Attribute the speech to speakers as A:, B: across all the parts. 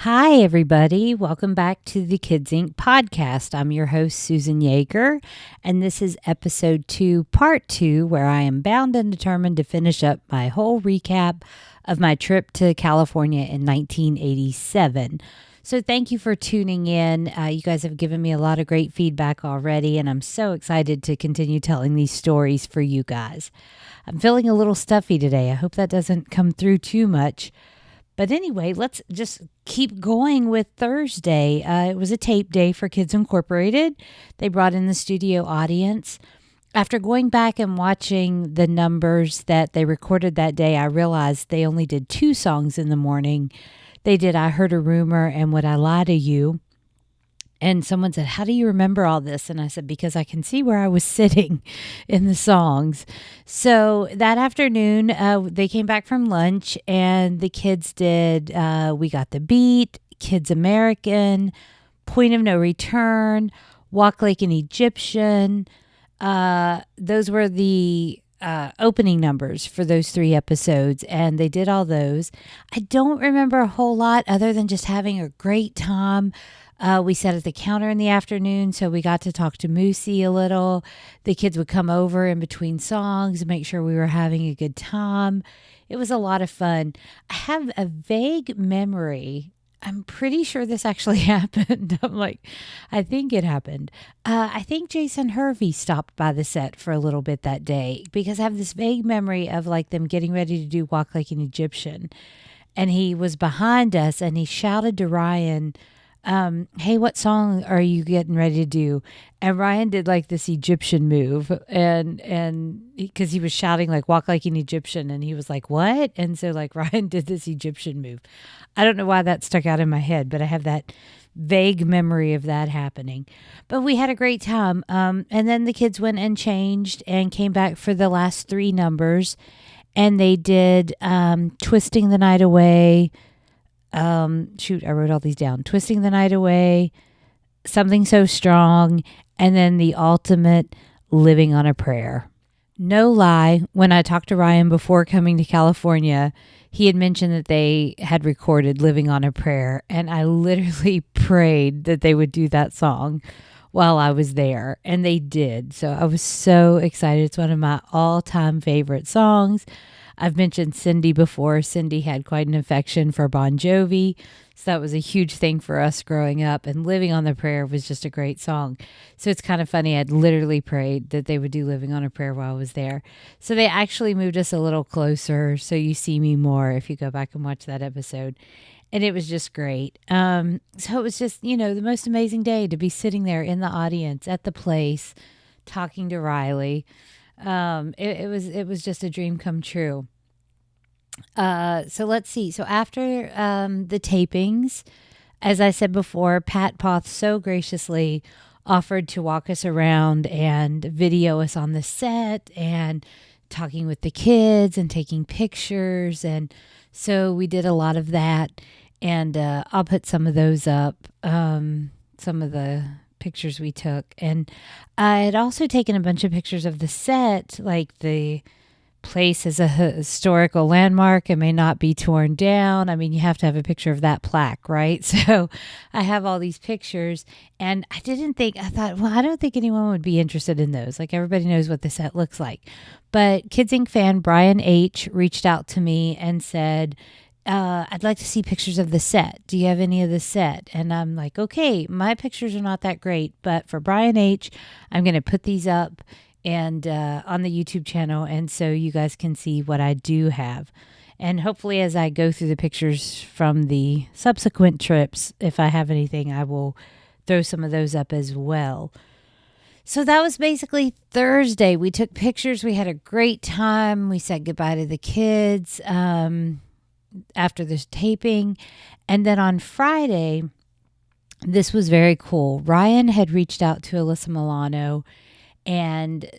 A: Hi, everybody. Welcome back to the Kids Inc. podcast. I'm your host, Susan Yeager, and this is episode 2, part 2, where I am bound and determined to finish up my whole recap of my trip to California in 1987. So thank you for tuning in. You guys have given me a lot of great feedback already, and I'm so excited to continue telling these stories for you guys. I'm feeling a little stuffy today. I hope that doesn't come through too much. But anyway, let's just keep going with Thursday. It was a tape day for Kids Incorporated. They brought in the studio audience. After going back and watching the numbers that they recorded that day, I realized they only did 2 songs in the morning. They did I Heard a Rumor and Would I Lie to You? And someone said, how do you remember all this? And I said, because I can see where I was sitting in the songs. So that afternoon, they came back from lunch and the kids did We Got the Beat, Kids American, Point of No Return, Walk Like an Egyptian. Those were the opening numbers for those 3 episodes, and they did all those. I don't remember a whole lot other than just having a great time. We sat at the counter in the afternoon, so we got to talk to Moosey a little. The kids would come over in between songs and make sure we were having a good time. It was a lot of fun. I have a vague memory. I'm pretty sure this actually happened. I think it happened. I think Jason Hervey stopped by the set for a little bit that day because I have this vague memory of like them getting ready to do Walk Like an Egyptian. And he was behind us and he shouted to Ryan, hey, what song are you getting ready to do? And Ryan did like this Egyptian move and because he was shouting like walk like an Egyptian and he was like, what? And so like Ryan did this Egyptian move. I don't know why that stuck out in my head, but I have that vague memory of that happening. But we had a great time. And then the kids went and changed and came back for the last 3 numbers. And they did Twisting the Night Away. I wrote all these down. Twisting the Night Away, Something So Strong, and then the ultimate, Living on a Prayer. No lie, when I talked to Ryan before coming to California, he had mentioned that they had recorded Living on a Prayer, and I literally prayed that they would do that song while I was there, and they did. So I was so excited. It's one of my all-time favorite songs. I've mentioned Cindy before. Cindy had quite an affection for Bon Jovi, so that was a huge thing for us growing up, and Living on the Prayer was just a great song. So it's kind of funny. I'd literally prayed that they would do Living on a Prayer while I was there. So they actually moved us a little closer, so you see me more if you go back and watch that episode. And it was just great. So it was just, the most amazing day to be sitting there in the audience at the place talking to Riley. It was just a dream come true. So let's see. So after the tapings, as I said before, Pat Poth so graciously offered to walk us around and video us on the set and talking with the kids and taking pictures. And so we did a lot of that. And I'll put some of those up, some of the pictures we took. And I had also taken a bunch of pictures of the set, like the place is a historical landmark and may not be torn down. I mean, you have to have a picture of that plaque, right? So I have all these pictures and I thought, well, I don't think anyone would be interested in those. Like everybody knows what the set looks like. But Kids Inc. fan Brian H. reached out to me and said, I'd like to see pictures of the set. Do you have any of the set? And I'm like, okay, my pictures are not that great, but for Brian H., I'm going to put these up and on the YouTube channel, and so you guys can see what I do have. And hopefully as I go through the pictures from the subsequent trips, if I have anything, I will throw some of those up as well. So that was basically Thursday. We took pictures. We had a great time. We said goodbye to the kids after this taping. And then on Friday, this was very cool. Ryan had reached out to Alyssa Milano and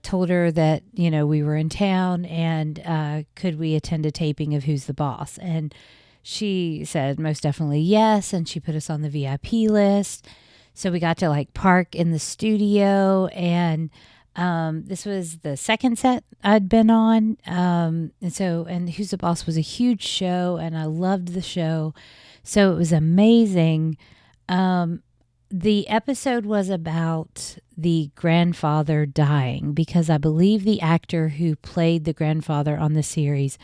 A: told her that, we were in town and could we attend a taping of Who's the Boss? And she said most definitely yes. And she put us on the VIP list. So we got to park in the studio and This was the second set I'd been on. And Who's the Boss was a huge show, and I loved the show. So it was amazing. The episode was about the grandfather dying because I believe the actor who played the grandfather on the series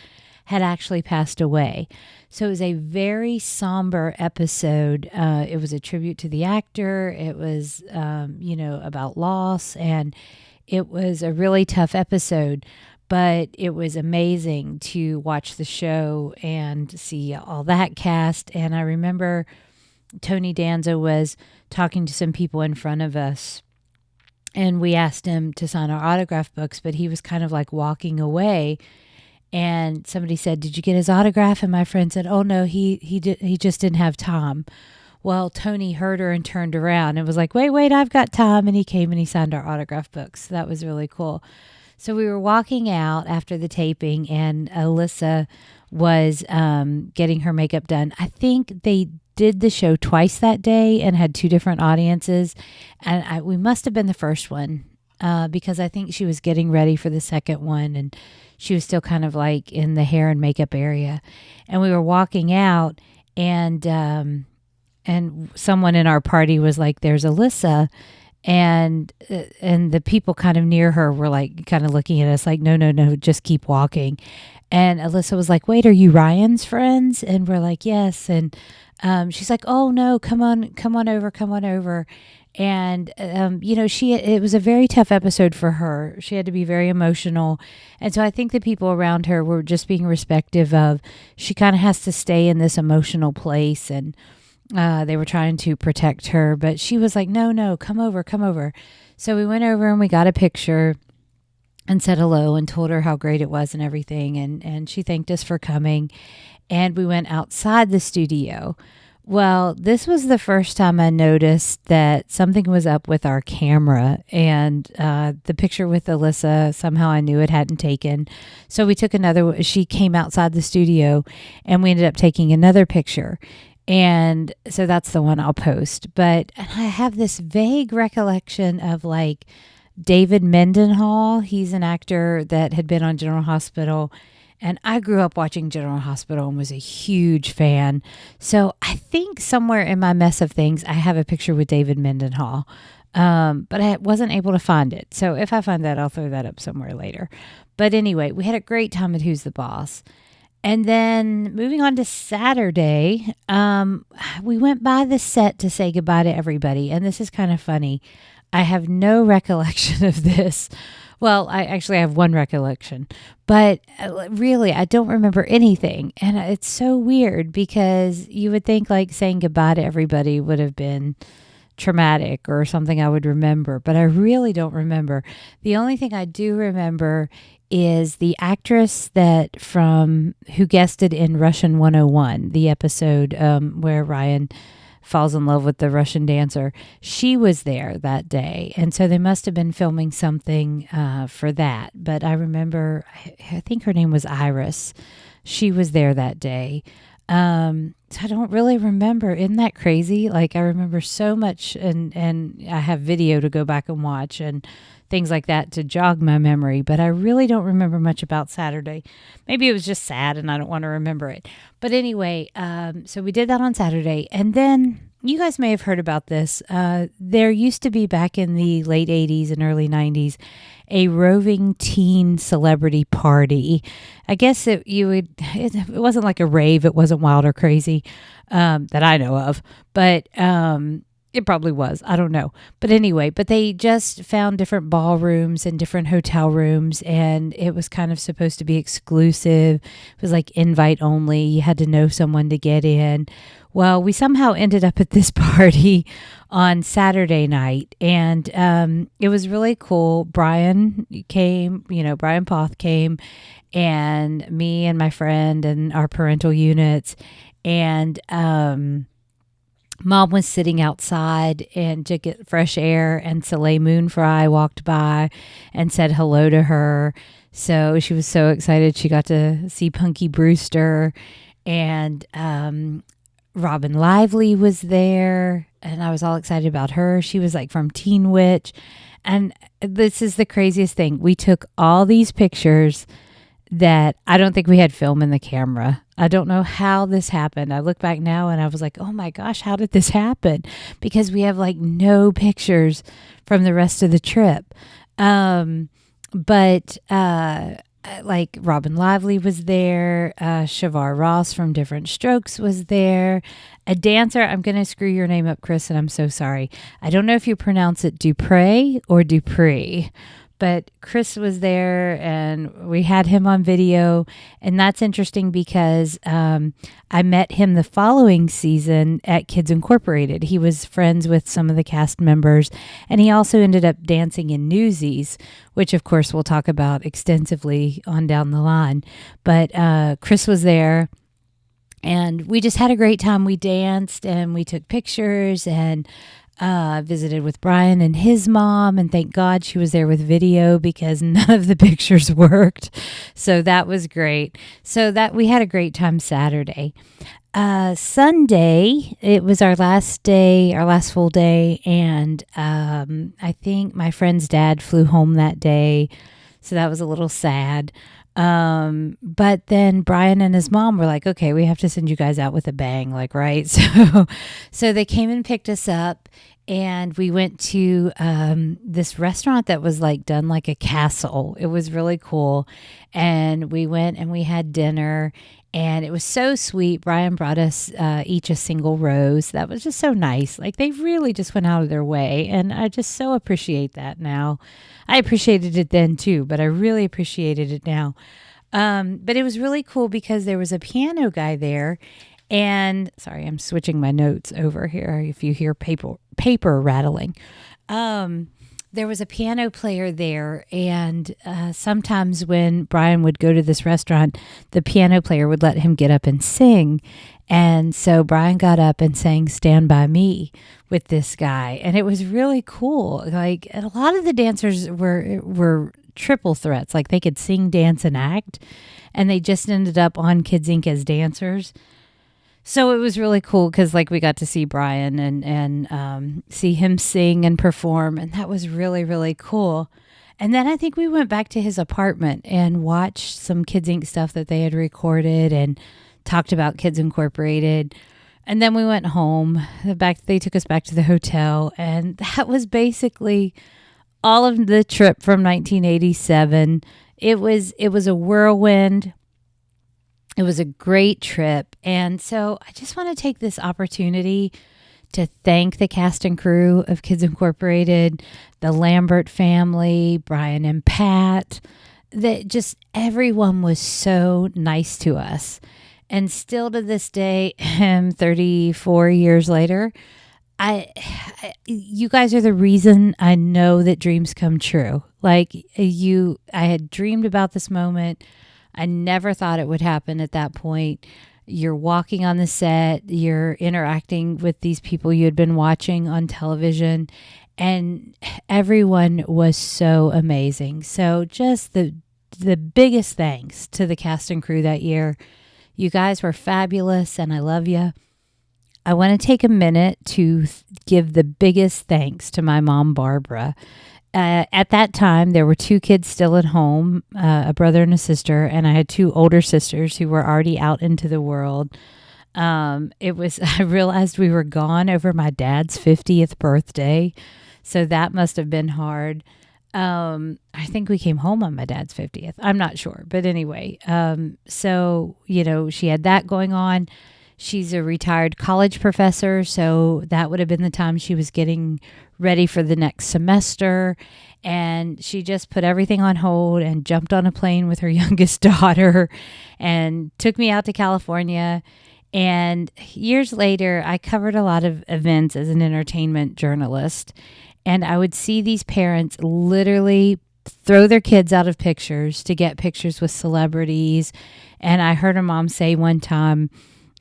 A: had actually passed away. So it was a very somber episode. It was a tribute to the actor. It was, about loss, and it was a really tough episode. But it was amazing to watch the show and see all that cast. And I remember Tony Danza was talking to some people in front of us, and we asked him to sign our autograph books, but he was kind of like walking away. And somebody said, "Did you get his autograph?" And my friend said, "Oh no, he just didn't have time." Well, Tony heard her and turned around and was like, wait, I've got time. And he came and he signed our autograph books. So that was really cool. So we were walking out after the taping, and Alyssa was getting her makeup done. I think they did the show twice that day and had two different audiences. And we must have been the first one because I think she was getting ready for the second one, and she was still kind of like in the hair and makeup area. And we were walking out, and someone in our party was like, "There's Alyssa." And the people kind of near her were like kind of looking at us like, no, just keep walking. And Alyssa was like, "Wait, are you Ryan's friends?" And we're like, "Yes." And she's like, "Oh no, come on over. And it was a very tough episode for her. She had to be very emotional. And so I think the people around her were just being respectful of, she kind of has to stay in this emotional place, and they were trying to protect her, but she was like, no, come over. So we went over and we got a picture and said hello and told her how great it was and everything. And she thanked us for coming. And we went outside the studio. Well, this was the first time I noticed that something was up with our camera, and the picture with Alyssa, somehow I knew it hadn't taken. So we took another, she came outside the studio, and we ended up taking another picture. And so that's the one I'll post. But I have this vague recollection of like David Mendenhall. He's an actor that had been on General Hospital. And I grew up watching General Hospital and was a huge fan. So I think somewhere in my mess of things, I have a picture with David Mendenhall. But I wasn't able to find it. So if I find that, I'll throw that up somewhere later. But anyway, we had a great time at Who's the Boss. And then moving on to Saturday, we went by the set to say goodbye to everybody. And this is kind of funny. I have no recollection of this. Well, I actually have one recollection, but really, I don't remember anything. And it's so weird because you would think like saying goodbye to everybody would have been traumatic or something I would remember, but I really don't remember. The only thing I do remember is the actress who guested in Russian 101, the episode where Ryan falls in love with the Russian dancer. She was there that day. And so they must have been filming something for that. But I remember, I think her name was Iris. She was there that day. So I don't really remember. Isn't that crazy? Like I remember so much, and I have video to go back and watch and things like that to jog my memory, but I really don't remember much about Saturday. Maybe it was just sad and I don't want to remember it. But anyway, so we did that on Saturday. And then you guys may have heard about this. There used to be back in the late 80s and early 90s, a roving teen celebrity party. I guess it wasn't like a rave. It wasn't wild or crazy that I know of, but it probably was. I don't know. But anyway, they just found different ballrooms and different hotel rooms, and it was kind of supposed to be exclusive. It was like invite only. You had to know someone to get in. Well, we somehow ended up at this party on Saturday night, and it was really cool. Brian came, Brian Poth came, and me and my friend and our parental units, and Mom was sitting outside and to get fresh air, and Soleil Moon Frye walked by and said hello to her. So she was so excited. She got to see Punky Brewster, and Robin Lively was there. and I was all excited about her. She was like from Teen Witch. And this is the craziest thing. We took all these pictures that I don't think we had film in the camera. I don't know how this happened. I look back now and I was like, oh my gosh, how did this happen? Because we have like no pictures from the rest of the trip. But like Robin Lively was there. Shavar Ross from Different Strokes was there. A dancer, I'm going to screw your name up, Chris, and I'm so sorry. I don't know if you pronounce it Dupre or Dupree, but Chris was there and we had him on video. And that's interesting because I met him the following season at Kids Incorporated. He was friends with some of the cast members, and he also ended up dancing in Newsies, which of course we'll talk about extensively on down the line. But Chris was there. And we just had a great time. We danced and we took pictures and visited with Brian and his mom. And thank God she was there with video because none of the pictures worked. So that was great. So that we had a great time Saturday. Sunday, it was our last day, our last full day. And I think my friend's dad flew home that day. So that was a little sad. But then Brian and his mom were like, okay, we have to send you guys out with a bang, like, right? So they came and picked us up and we went to, this restaurant that was like done like a castle. It was really cool. And we went and we had dinner and it was so sweet. Brian brought us, each a single rose. That was just so nice. Like they really just went out of their way. And I just so appreciate that now. I appreciated it then too, but I really appreciated it now. But it was really cool because there was a piano guy there. And sorry, I'm switching my notes over here. If you hear paper rattling, there was a piano player there. And sometimes when Brian would go to this restaurant, the piano player would let him get up and sing. And so Brian got up and sang Stand By Me with this guy. And it was really cool. Like a lot of the dancers were triple threats. Like they could sing, dance, and act. And they just ended up on Kids Inc. as dancers. So it was really cool because like we got to see Brian and see him sing and perform. And that was really, really cool. And then I think we went back to his apartment and watched some Kids Inc. stuff that they had recorded and talked about Kids Incorporated. And then we went home. They took us back to the hotel. And that was basically all of the trip from 1987. It was a whirlwind. It was a great trip. And so I just want to take this opportunity to thank the cast and crew of Kids Incorporated, the Lambert family, Brian and Pat, that just everyone was so nice to us. And still to this day, 34 years later, you guys are the reason I know that dreams come true. Like I had dreamed about this moment. I never thought it would happen at that point. You're walking on the set, you're interacting with these people you had been watching on television, and everyone was so amazing. So just the biggest thanks to the cast and crew that year. You guys were fabulous, and I love you. I want to take a minute to give the biggest thanks to my mom, Barbara. At that time, there were 2 kids still at home, a brother and a sister, and I had 2 older sisters who were already out into the world. I realized we were gone over my dad's 50th birthday, so that must have been hard. I think we came home on my dad's 50th. I'm not sure. But anyway, so, she had that going on. She's a retired college professor, so that would have been the time she was getting ready for the next semester. And she just put everything on hold and jumped on a plane with her youngest daughter and took me out to California. And years later, I covered a lot of events as an entertainment journalist. And I would see these parents literally throw their kids out of pictures to get pictures with celebrities. And I heard a mom say one time,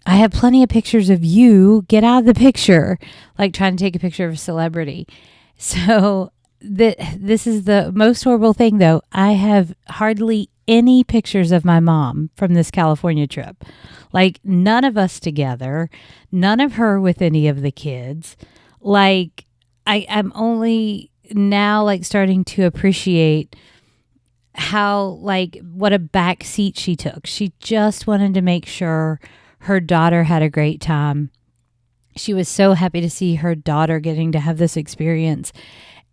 A: I have plenty of pictures of you. Get out of the picture. Like trying to take a picture of a celebrity. So this is the most horrible thing, though. I have hardly any pictures of my mom from this California trip. Like none of us together. None of her with any of the kids. like I'm only now like starting to appreciate how like what a back seat she took. She just wanted to make sure her daughter had a great time. She was so happy to see her daughter getting to have this experience.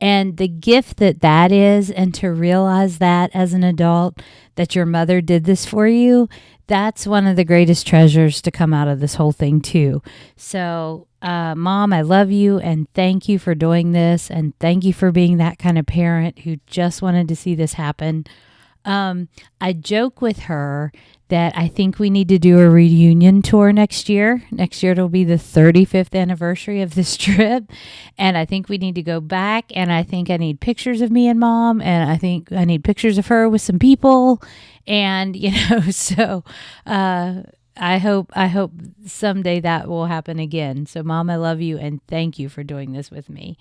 A: And the gift that is, and to realize that as an adult, that your mother did this for you, that's one of the greatest treasures to come out of this whole thing, too. So, Mom, I love you and thank you for doing this. And thank you for being that kind of parent who just wanted to see this happen. I joke with her that I think we need to do a reunion tour next year. Next year, it'll be the 35th anniversary of this trip. And I think we need to go back. And I think I need pictures of me and Mom. And I think I need pictures of her with some people. And, so I hope someday that will happen again. So, Mom, I love you. And thank you for doing this with me.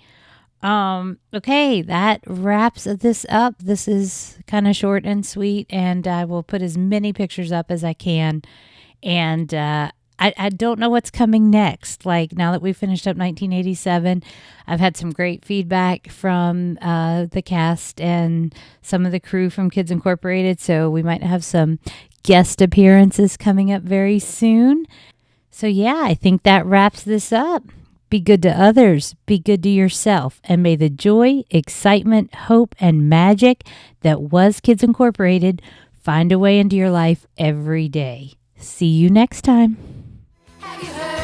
A: Okay, that wraps this up. This is kind of short and sweet, and I will put as many pictures up as I can. And I don't know what's coming next. Like, now that we've finished up 1987, I've had some great feedback from the cast and some of the crew from Kids Incorporated, so we might have some guest appearances coming up very soon. So yeah, I think that wraps this up. Be good to others, be good to yourself, and may the joy, excitement, hope, and magic that was Kids Incorporated find a way into your life every day. See you next time. Have you heard?